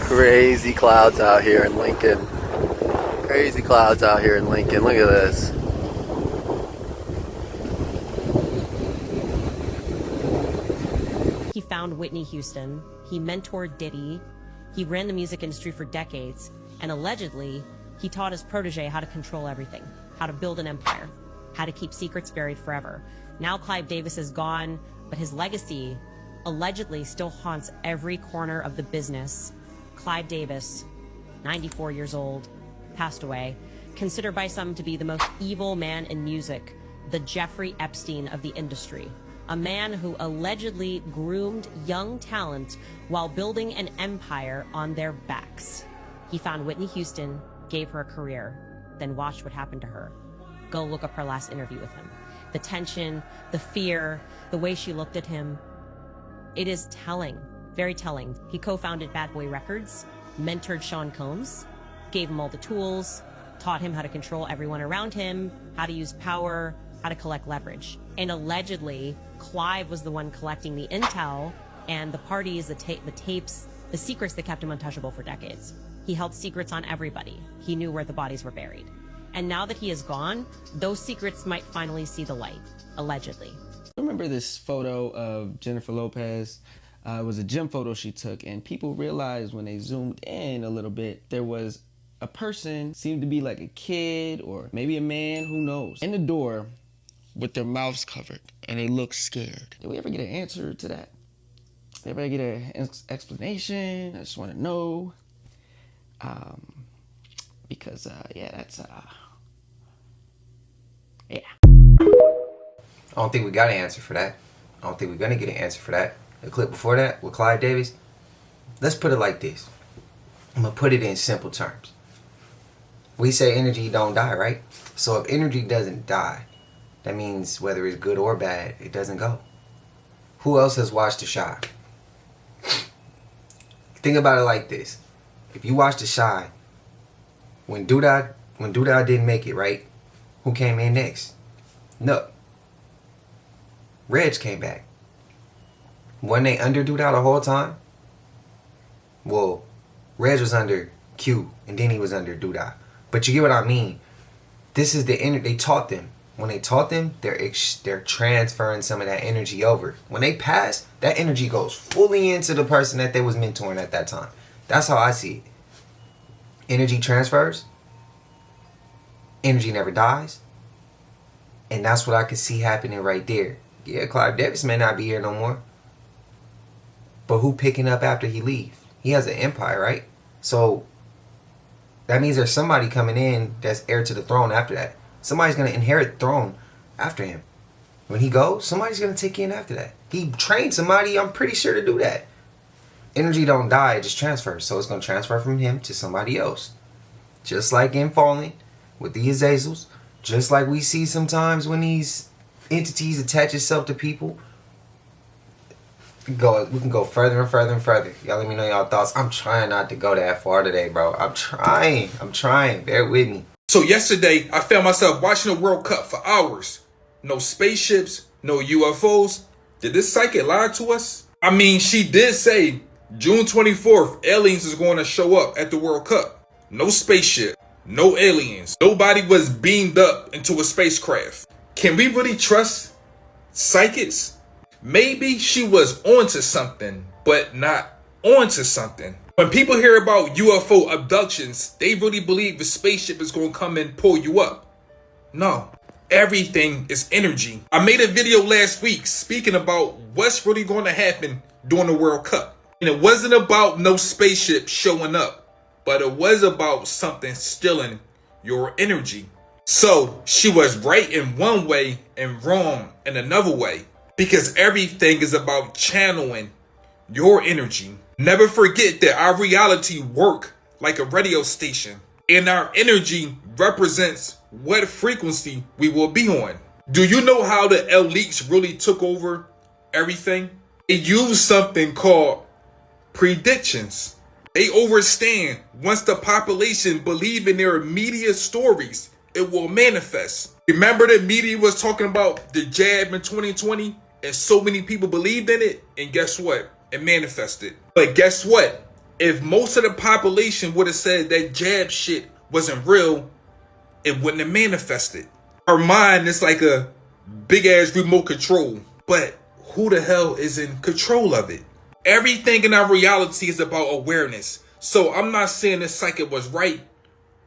Crazy clouds out here in Lincoln. Crazy clouds out here in Lincoln. Look at this. He found Whitney Houston. He mentored Diddy. He ran the music industry for decades. And allegedly, he taught his protege how to control everything, how to build an empire, how to keep secrets buried forever. Now Clive Davis is gone, but his legacy allegedly still haunts every corner of the business. Clive Davis, 94 years old, passed away, considered by some to be the most evil man in music, the Jeffrey Epstein of the industry, a man who allegedly groomed young talent while building an empire on their backs. He found Whitney Houston, gave her a career, then watched what happened to her. Go look up her last interview with him. The tension, the fear, the way she looked at him. It is telling. Very telling. He co-founded Bad Boy Records, mentored Sean Combs, gave him all the tools, taught him how to control everyone around him, how to use power, how to collect leverage. And allegedly, Clive was the one collecting the intel and the parties, the tapes, the secrets that kept him untouchable for decades. He held secrets on everybody. He knew where the bodies were buried. And now that he is gone, those secrets might finally see the light, allegedly. I remember this photo of Jennifer Lopez. It was a gym photo she took, and people realized when they zoomed in a little bit, there was a person, seemed to be like a kid or maybe a man, who knows, in the door with their mouths covered, and they look scared. Did we ever get an answer to that? Did we ever get an explanation? I just want to know. Because, yeah, that's, yeah. I don't think we got an answer for that. I don't think we're going to get an answer for that. The clip before that with Clive Davis, let's put it like this. I'm going to put it in simple terms. We say energy don't die, right? So if energy doesn't die, that means whether it's good or bad, it doesn't go. Who else has watched The Chi? Think about it like this. If you watch The Chi, when Doodah didn't make it, right? Who came in next? No. Reg came back. Wasn't they under Doodah the whole time? Well, Reg was under Q, and then he was under Doodah. But you get what I mean. This is the energy. They taught them. when they taught them, they're transferring some of that energy over. When they pass, that energy goes fully into the person that they was mentoring at that time. That's how I see it. Energy transfers. Energy never dies. And that's what I could see happening right there. Yeah, Clive Davis may not be here no more. But who picking up after he leaves? He has an empire, right? So that means there's somebody coming in that's heir to the throne after that. Somebody's going to inherit the throne after him. When he goes, somebody's going to take in after that. He trained somebody, I'm pretty sure, to do that. Energy don't die, it just transfers. So it's going to transfer from him to somebody else. Just like in Fallen with the Azazels. Just like we see sometimes when these entities attach itself to people. We can go further and further and further. Y'all let me know y'all thoughts. I'm trying not to go that far today, bro. I'm trying. Bear with me. So yesterday, I found myself watching the World Cup for hours. No spaceships, no UFOs. Did this psychic lie to us? I mean, she did say June 24th, aliens is going to show up at the World Cup. No spaceship, no aliens. Nobody was beamed up into a spacecraft. Can we really trust psychics? Maybe she was onto something, but not onto something. When people hear about UFO abductions, they really believe the spaceship is going to come and pull you up. No, everything is energy. I made a video last week speaking about what's really going to happen during the World Cup. And it wasn't about no spaceship showing up, but it was about something stealing your energy. So she was right in one way and wrong in another way, because everything is about channeling your energy. Never forget that our reality works like a radio station, and our energy represents what frequency we will be on. Do you know how the elites really took over everything? They used something called predictions. They understand once the population believe in their media stories, it will manifest. Remember the media was talking about the jab in 2020, and so many people believed in it, and guess what? It manifested. But guess what? If most of the population would have said that jab shit wasn't real, it wouldn't have manifested. Our mind is like a big ass remote control, but who the hell is in control of it? Everything in our reality is about awareness. So I'm not saying this psychic was right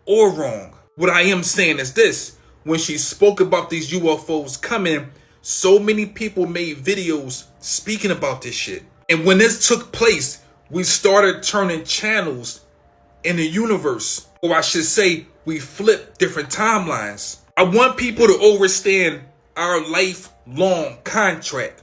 or wrong. What I am saying is this: when she spoke about these UFOs coming, so many people made videos speaking about this shit. And when this took place, we started turning channels in the universe. Or I should say, we flipped different timelines. I want people to understand our lifelong contract.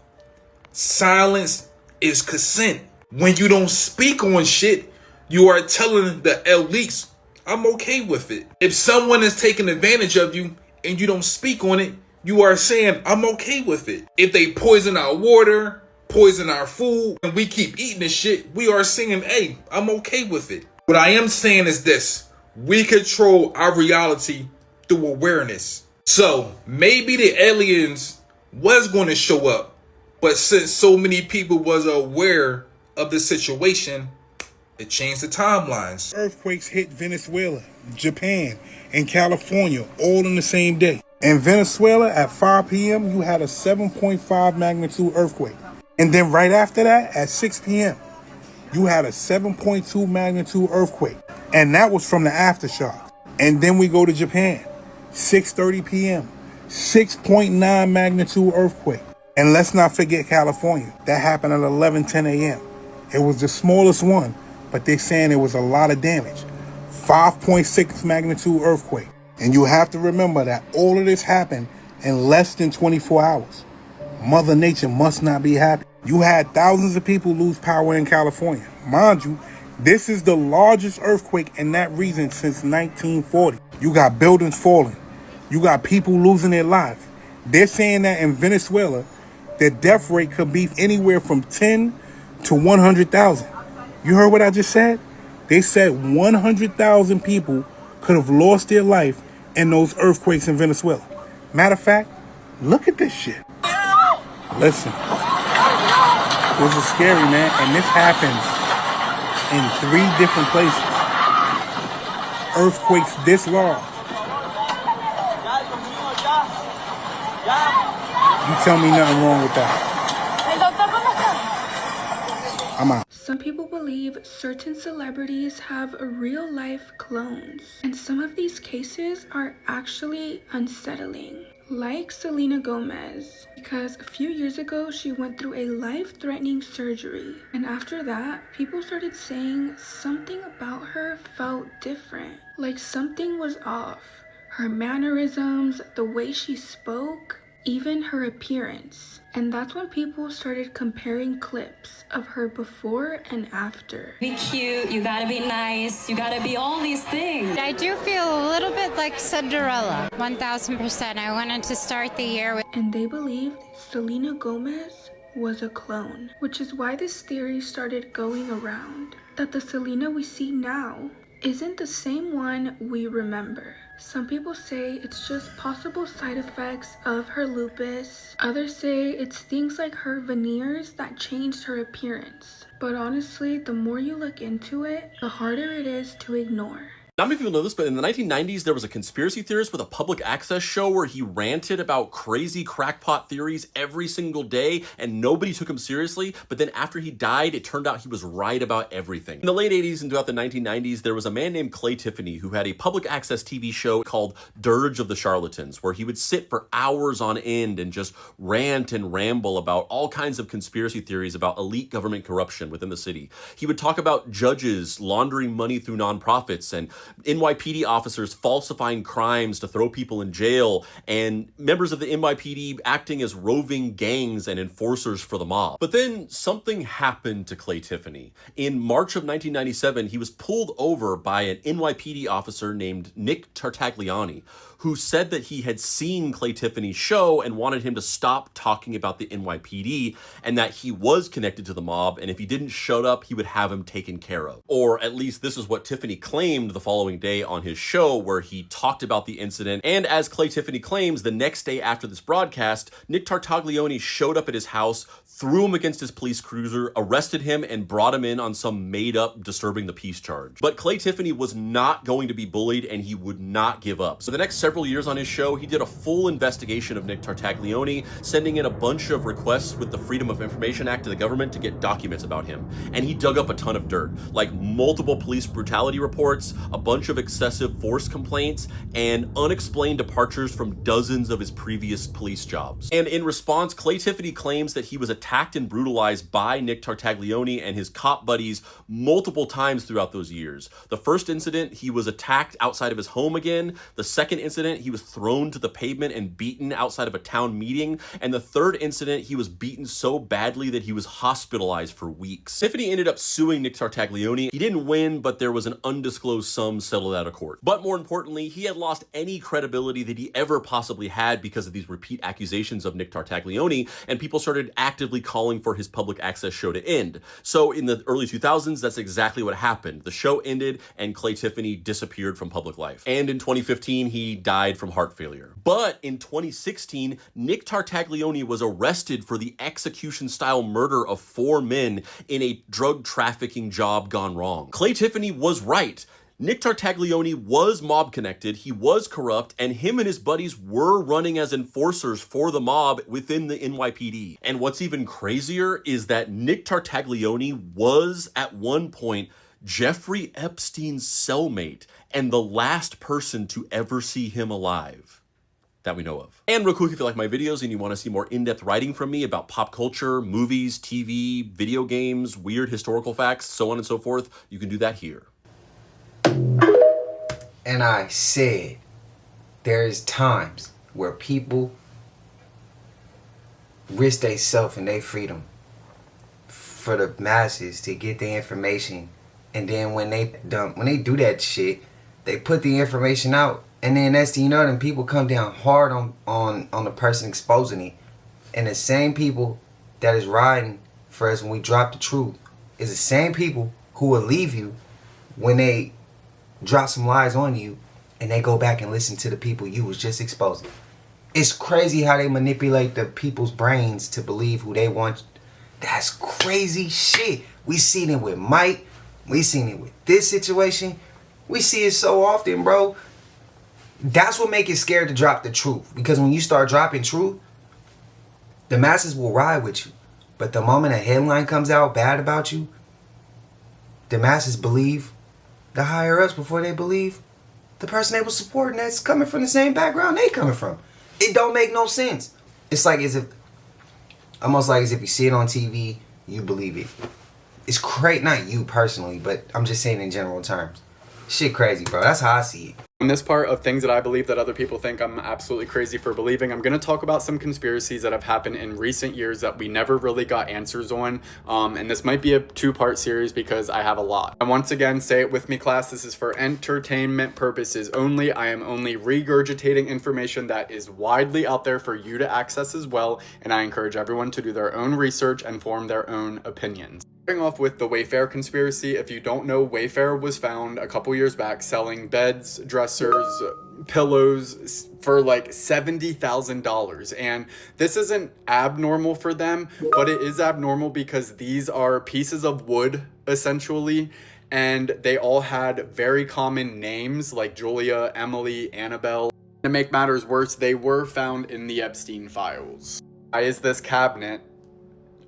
Silence is consent. When you don't speak on shit, you are telling the elites, I'm okay with it. If someone is taking advantage of you and you don't speak on it, you are saying, I'm okay with it. If they poison our water, poison our food, and we keep eating this shit, we are saying, hey, I'm okay with it. What I am saying is this: we control our reality through awareness. So maybe the aliens was going to show up, but since so many people was aware of the situation, it changed the timelines. Earthquakes hit Venezuela, Japan, and California all in the same day. In Venezuela at 5 p.m., you had a 7.5 magnitude earthquake. And then right after that, at 6 p.m., you had a 7.2 magnitude earthquake. And that was from the aftershock. And then we go to Japan, 6:30 p.m., 6.9 magnitude earthquake. And let's not forget California. That happened at 11:10 a.m. It was the smallest one, but they're saying it was a lot of damage. 5.6 magnitude earthquake. And you have to remember that all of this happened in less than 24 hours. Mother Nature must not be happy. You had thousands of people lose power in California. Mind you, this is the largest earthquake in that region since 1940. You got buildings falling. You got people losing their lives. They're saying that in Venezuela, the death rate could be anywhere from 10 to 100,000. You heard what I just said? They said 100,000 people could have lost their life in those earthquakes in Venezuela. Matter of fact, look at this shit. Listen, this is scary, man. And this happened in 3 different places. Earthquakes this large. You tell me nothing wrong with that. I'm out. Some people believe certain celebrities have real-life clones, and some of these cases are actually unsettling. Like Selena Gomez, because a few years ago she went through a life-threatening surgery, and after that, people started saying something about her felt different, like something was off. Her mannerisms, the way she spoke, even her appearance. And that's when people started comparing clips of her before and after. Be cute, you gotta be nice, you gotta be all these things. I do feel a little bit like Cinderella, 1000%. I wanted to start the year with... And they believed Selena Gomez was a clone, which is why this theory started going around, that the Selena we see now isn't the same one we remember. Some people say it's just possible side effects of her lupus. Others say it's things like her veneers that changed her appearance. But honestly, the more you look into it, the harder it is to ignore. Not many people know this, but in the 1990s, there was a conspiracy theorist with a public access show where he ranted about crazy crackpot theories every single day, and nobody took him seriously. But then after he died, it turned out he was right about everything. In the late 80s and throughout the 1990s, there was a man named Clay Tiffany who had a public access TV show called Dirge of the Charlatans, where he would sit for hours on end and just rant and ramble about all kinds of conspiracy theories about elite government corruption within the city. He would talk about judges laundering money through nonprofits and NYPD officers falsifying crimes to throw people in jail, and members of the NYPD acting as roving gangs and enforcers for the mob. But then something happened to Clay Tiffany. In March of 1997, he was pulled over by an NYPD officer named Nick Tartaglione, who said that he had seen Clay Tiffany's show and wanted him to stop talking about the NYPD, and that he was connected to the mob, and if he didn't shut up, he would have him taken care of. Or at least this is what Tiffany claimed the following day on his show, where he talked about the incident. And as Clay Tiffany claims, the next day after this broadcast, Nick Tartaglione showed up at his house, threw him against his police cruiser, arrested him, and brought him in on some made-up disturbing the peace charge. But Clay Tiffany was not going to be bullied, and he would not give up. So the next several years on his show, he did a full investigation of Nick Tartaglione, sending in a bunch of requests with the Freedom of Information Act to the government to get documents about him. And he dug up a ton of dirt, like multiple police brutality reports, a bunch of excessive force complaints, and unexplained departures from dozens of his previous police jobs. And in response, Clay Tiffany claims that he was attacked and brutalized by Nick Tartaglione and his cop buddies multiple times throughout those years. The first incident, he was attacked outside of his home again. The second incident, he was thrown to the pavement and beaten outside of a town meeting. And the third incident, he was beaten so badly that he was hospitalized for weeks. Tiffany ended up suing Nick Tartaglione. He didn't win, but there was an undisclosed sum settled out of court. But more importantly, he had lost any credibility that he ever possibly had because of these repeat accusations of Nick Tartaglione, and people started actively calling for his public access show to end. So in the early 2000s, that's exactly what happened. The show ended and Clay Tiffany disappeared from public life. And in 2015, he died from heart failure. But in 2016, Nick Tartaglione was arrested for the execution-style murder of 4 men in a drug trafficking job gone wrong. Clay Tiffany was right. Nick Tartaglione was mob connected, he was corrupt, and him and his buddies were running as enforcers for the mob within the NYPD. And what's even crazier is that Nick Tartaglione was at one point Jeffrey Epstein's cellmate and the last person to ever see him alive that we know of. And real quick, if you like my videos and you want to see more in-depth writing from me about pop culture, movies, TV, video games, weird historical facts, so on and so forth, you can do that here. And I said, there's times where people risk their self and their freedom for the masses to get the information, and then when they do that shit, they put the information out, and then next thing you know, then people come down hard on the person exposing it, and the same people that is riding for us when we drop the truth is the same people who will leave you when they drop some lies on you and they go back and listen to the people you was just exposing. It's crazy how they manipulate the people's brains to believe who they want. That's crazy shit. We seen it with Mike. We seen it with this situation. We see it so often, bro. That's what makes it scared to drop the truth. Because when you start dropping truth, the masses will ride with you. But the moment a headline comes out bad about you, the masses believe the higher ups before they believe the person they were supporting that's coming from the same background they coming from. It don't make no sense. It's like almost like as if you see it on TV, you believe it. It's crazy, not you personally, but I'm just saying in general terms. Shit crazy, bro. That's how I see it. In this part of things that I believe that other people think I'm absolutely crazy for believing, I'm going to talk about some conspiracies that have happened in recent years that we never really got answers on. And this might be a two-part series because I have a lot. And once again, say it with me, class. This is for entertainment purposes only. I am only regurgitating information that is widely out there for you to access as well. And I encourage everyone to do their own research and form their own opinions. Starting off with the Wayfair conspiracy. If you don't know, Wayfair was found a couple years back selling beds, dressers, pillows for like $70,000. And this isn't abnormal for them, but it is abnormal because these are pieces of wood, essentially. And they all had very common names like Julia, Emily, Annabelle. To make matters worse, they were found in the Epstein files. Why is this cabinet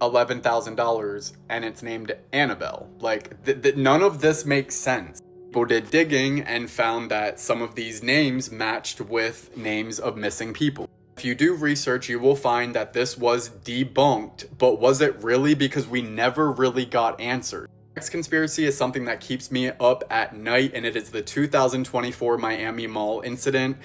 $11,000 and it's named Annabelle? Like, none of this makes sense. People did digging and found that some of these names matched with names of missing people. If you do research, you will find that this was debunked, but was it really? Because we never really got answers. Next conspiracy is something that keeps me up at night, and it is the 2024 Miami Mall incident.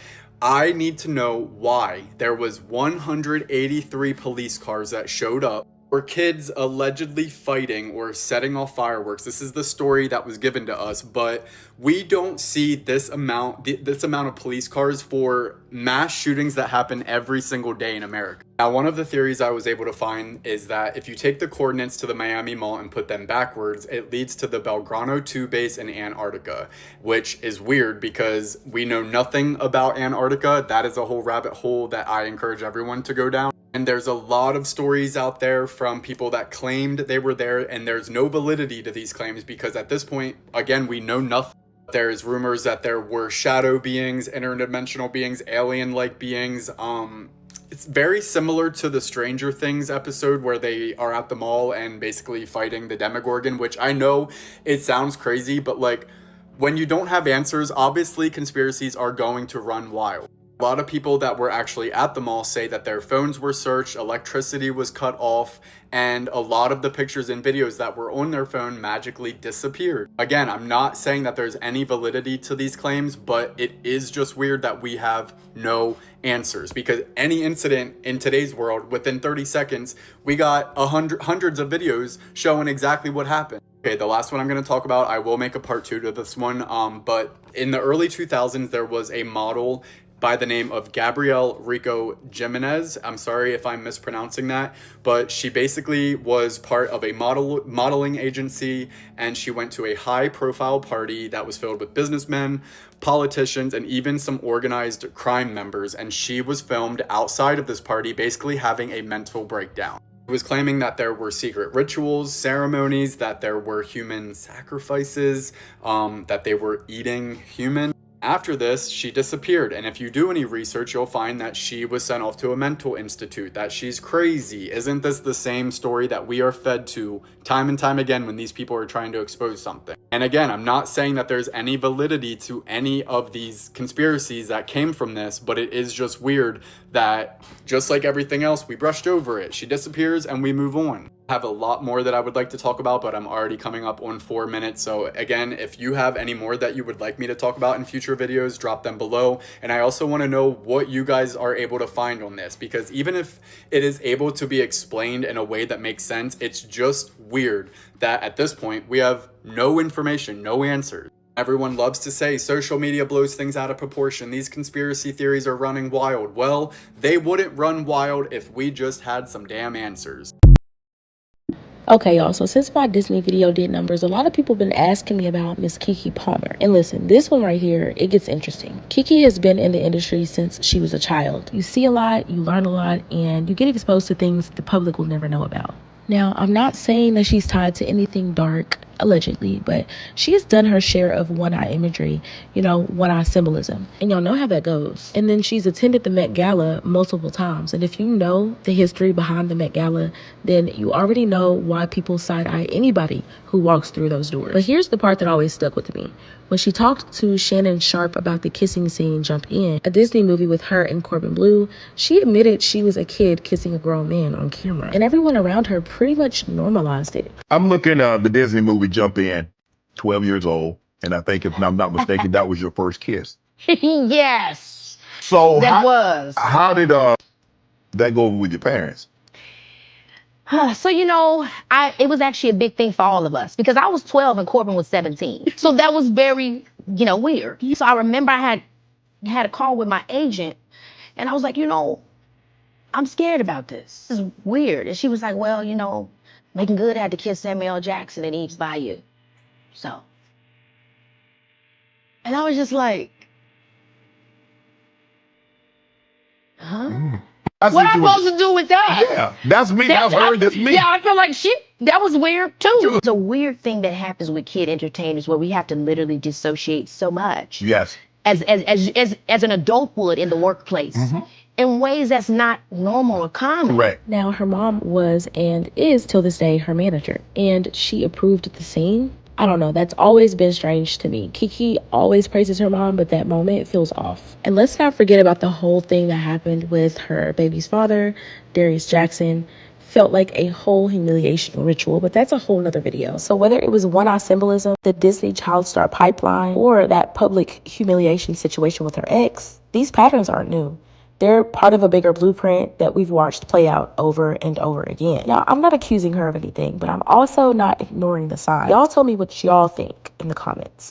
I need to know why there was 183 police cars that showed up for kids allegedly fighting or setting off fireworks. This is the story that was given to us, but we don't see this amount of police cars for mass shootings that happen every single day in America. Now, one of the theories I was able to find is that if you take the coordinates to the Miami Mall and put them backwards, it leads to the Belgrano 2 base in Antarctica, which is weird because we know nothing about Antarctica. That is a whole rabbit hole that I encourage everyone to go down. And there's a lot of stories out there from people that claimed they were there, and there's no validity to these claims because at this point, again, we know nothing. There's rumors that there were shadow beings, interdimensional beings, alien-like beings. It's very similar to the Stranger Things episode where they are at the mall and basically fighting the Demogorgon, which I know it sounds crazy, but like when you don't have answers, obviously conspiracies are going to run wild. A lot of people that were actually at the mall say that their phones were searched, electricity was cut off, and a lot of the pictures and videos that were on their phone magically disappeared. Again, I'm not saying that there's any validity to these claims, but it is just weird that we have no answers because any incident in today's world, within 30 seconds, we got hundreds of videos showing exactly what happened. Okay, the last one I'm going to talk about, I will make a part 2 to this one, but in the early 2000s, there was a model by the name of Gabrielle Rico Jimenez. I'm sorry if I'm mispronouncing that, but she basically was part of a modeling agency, and she went to a high-profile party that was filled with businessmen, politicians, and even some organized crime members, and she was filmed outside of this party basically having a mental breakdown. She was claiming that there were secret rituals, ceremonies, that there were human sacrifices, that they were eating humans. After this, she disappeared, and if you do any research, you'll find that she was sent off to a mental institute, that she's crazy. Isn't this the same story that we are fed to time and time again when these people are trying to expose something? And again, I'm not saying that there's any validity to any of these conspiracies that came from this, but it is just weird that just like everything else, we brushed over it. She disappears and we move on. I have a lot more that I would like to talk about, but I'm already coming up on 4 minutes. So again, if you have any more that you would like me to talk about in future videos, drop them below. And I also want to know what you guys are able to find on this, because even if it is able to be explained in a way that makes sense, it's just weird that at this point we have no information, no answers. Everyone loves to say social media blows things out of proportion. These conspiracy theories are running wild. Well, they wouldn't run wild if we just had some damn answers. Okay, y'all, so since my Disney video did numbers, a lot of people have been asking me about Miss Keke Palmer. And listen, this one right here, it gets interesting. Keke has been in the industry since she was a child. You see a lot, you learn a lot, and you get exposed to things the public will never know about. Now, I'm not saying that she's tied to anything dark, allegedly, but she has done her share of one-eye imagery, one-eye symbolism. And y'all know how that goes. And then she's attended the Met Gala multiple times. And if you know the history behind the Met Gala, then you already know why people side-eye anybody who walks through those doors. But here's the part that always stuck with me. When she talked to Shannon Sharpe about the kissing scene Jump In, a Disney movie with her and Corbin Bleu, she admitted she was a kid kissing a grown man on camera. And everyone around her pretty much normalized it. I'm looking at the Disney movie Jump In, 12 years old. And I think, if I'm not mistaken, that was your first kiss. Yes. So How did that go over with your parents? So, it was actually a big thing for all of us because I was 12 and Corbin was 17. So that was very, weird. So I remember I had a call with my agent and I was like, I'm scared about this. This is weird. And she was like, well, Making Good had to kiss Samuel L. Jackson in Eve's Bayou. So. And I was just like, huh? What am I supposed to do with that? Yeah, that's me. I've heard that's me. Yeah, I feel like that was weird too. It's a weird thing that happens with kid entertainers where we have to literally dissociate so much. Yes. As an adult would in the workplace. In ways that's not normal or common. Right. Now, her mom was and is till this day her manager, and she approved the scene. I don't know, that's always been strange to me. Keke always praises her mom, but that moment feels off. And let's not forget about the whole thing that happened with her baby's father, Darius Jackson. Felt like a whole humiliation ritual, but that's a whole nother video. So whether it was one-eye symbolism, the Disney child star pipeline, or that public humiliation situation with her ex, these patterns aren't new. They're part of a bigger blueprint that we've watched play out over and over again. Now, I'm not accusing her of anything, but I'm also not ignoring the signs. Y'all tell me what y'all think in the comments.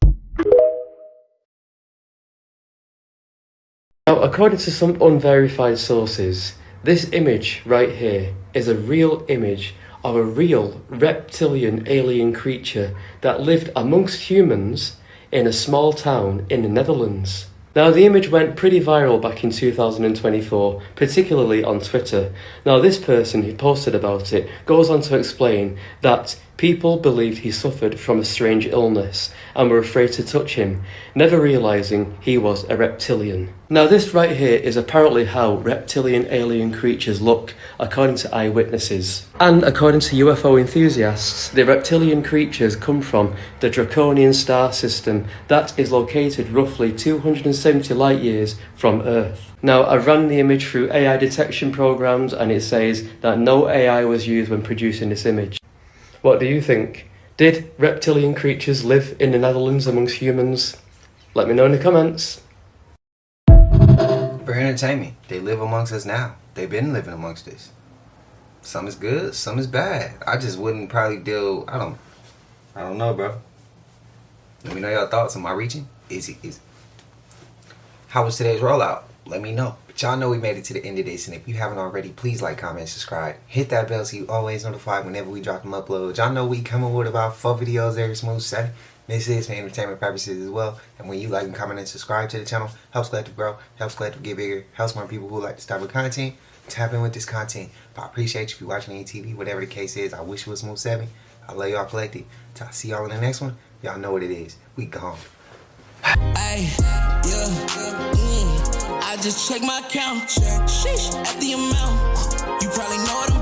Now, according to some unverified sources, this image right here is a real image of a real reptilian alien creature that lived amongst humans in a small town in the Netherlands. Now, the image went pretty viral back in 2024, particularly on Twitter. Now, this person who posted about it goes on to explain that people believed he suffered from a strange illness and were afraid to touch him, never realising he was a reptilian. Now, this right here is apparently how reptilian alien creatures look, according to eyewitnesses. And according to UFO enthusiasts, the reptilian creatures come from the Draconian star system that is located roughly 270 light years from Earth. Now, I ran the image through AI detection programs and it says that no AI was used when producing this image. What do you think? Did reptilian creatures live in the Netherlands amongst humans? Let me know in the comments. For entertainment, they live amongst us now. They've been living amongst us. Some is good, some is bad. I just wouldn't probably deal. I don't know, bro. Let me know your thoughts. Am I reaching? Easy. How was today's rollout? Let me know. But y'all know we made it to the end of this, and if you haven't already, please like, comment, subscribe. Hit that bell so you always notified whenever we drop them uploads. Y'all know we coming with about 4 videos every smooth Saturday. This is for entertainment purposes as well. And when you like and comment and subscribe to the channel, helps Collective grow, helps Collective get bigger, helps more people who like to start with content, tap in with this content. But I appreciate you if you're watching any TV, whatever the case is. I wish it was smooth 7. I love y'all Collective. Till I see y'all in the next one. Y'all know what it is. We gone. Ay, yeah, I just check my account. Sheesh, at the amount. You probably know what I'm